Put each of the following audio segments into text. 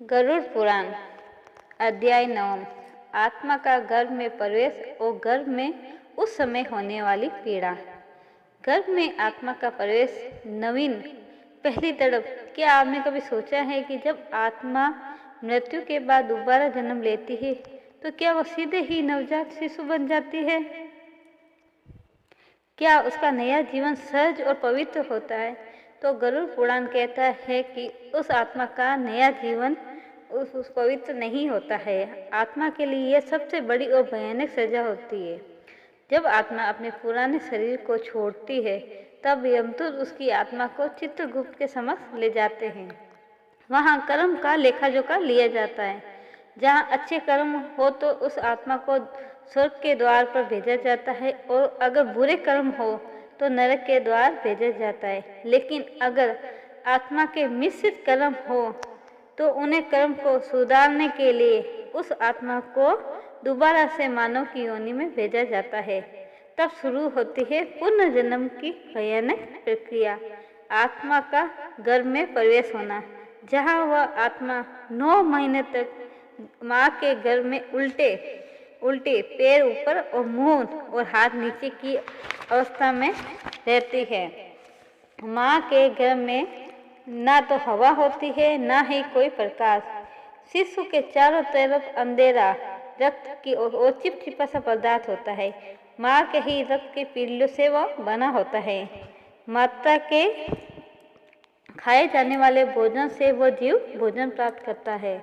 गरुड़ पुराण अध्याय 9। आत्मा का गर्भ में प्रवेश और गर्भ में उस समय होने वाली पीड़ा। गर्भ में आत्मा का प्रवेश नवीन पहली तड़प। क्या आपने कभी सोचा है कि जब आत्मा मृत्यु के बाद दोबारा जन्म लेती है तो क्या वह सीधे ही नवजात शिशु बन जाती है? क्या उसका नया जीवन सहज और पवित्र होता है? तो गरुड़ पुराण कहता है कि उस आत्मा का नया जीवन उस पवित्र नहीं होता है। आत्मा के लिए यह सबसे बड़ी और भयानक सजा होती है। जब आत्मा अपने पुराने शरीर को छोड़ती है तब यमदूत उसकी आत्मा को चित्रगुप्त के समक्ष ले जाते हैं। वहाँ कर्म का लेखा जोखा लिया जाता है। जहाँ अच्छे कर्म हो तो उस आत्मा को स्वर्ग के द्वार पर भेजा जाता है और अगर बुरे कर्म हो तो नरक के द्वार भेजा जाता है। लेकिन अगर आत्मा के मिश्रित कर्म हो तो उन्हें कर्म को सुधारने के लिए उस आत्मा को दोबारा से मानव की योनि में भेजा जाता है। तब शुरू होती है पुनर्जन्म की भयानक प्रक्रिया, आत्मा का गर्भ में प्रवेश होना, जहाँ वह आत्मा 9 महीने तक माँ के गर्भ में उल्टे पैर ऊपर और मुंह और हाथ नीचे की अवस्था में रहती है। माँ के गर्भ में ना तो हवा होती है ना ही कोई प्रकाश। शिशु के चारों तरफ अंधेरा, रक्त की और चिपचिपा सा पदार्थ होता है। माँ के ही रक्त के पिल्लों से वह बना होता है। माता के खाए जाने वाले भोजन से वह जीव भोजन प्राप्त करता है।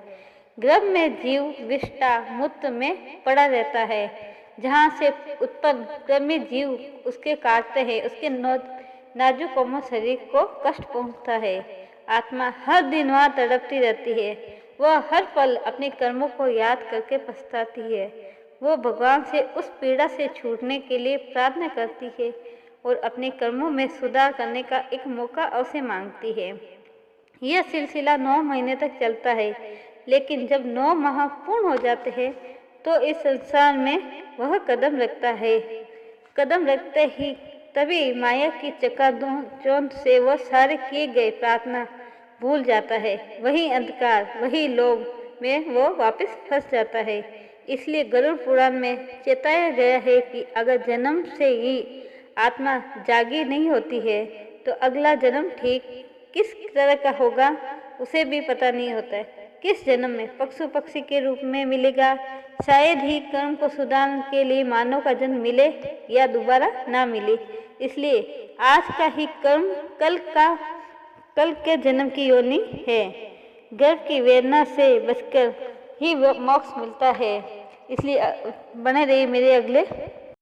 गर्भ में जीव विष्ठा मूत्र में पड़ा रहता है, जहाँ से उत्पन्न कृमि जीव उसके काटते हैं, उसके नाजुक कोमल शरीर को कष्ट पहुँचता है। आत्मा हर दिन वहाँ तड़पती रहती है। वह हर पल अपने कर्मों को याद करके पछताती है। वो भगवान से उस पीड़ा से छूटने के लिए प्रार्थना करती है और अपने कर्मों में सुधार करने का एक मौका अवश्य मांगती है। यह सिलसिला 9 महीने तक चलता है, लेकिन जब 9 माह पूर्ण हो जाते हैं तो इस संसार में वह कदम रखता है। कदम रखते ही तभी माया की चकाचौंध से वह सारे किए गए प्रार्थना भूल जाता है। वही अंधकार, वही लोभ में वो वापस फंस जाता है। इसलिए गरुड़ पुराण में चेताया गया है कि अगर जन्म से ही आत्मा जागी नहीं होती है तो अगला जन्म ठीक किस तरह का होगा उसे भी पता नहीं होता है। किस जन्म में पशु पक्षी के रूप में मिलेगा, शायद ही कर्म को सुधारने के लिए मानव का जन्म मिले या दोबारा ना मिले। इसलिए आज का ही कर्म कल के जन्म की योनि है। गर्भ की वेदना से बचकर ही मोक्ष मिलता है। इसलिए बने रहिए मेरे अगले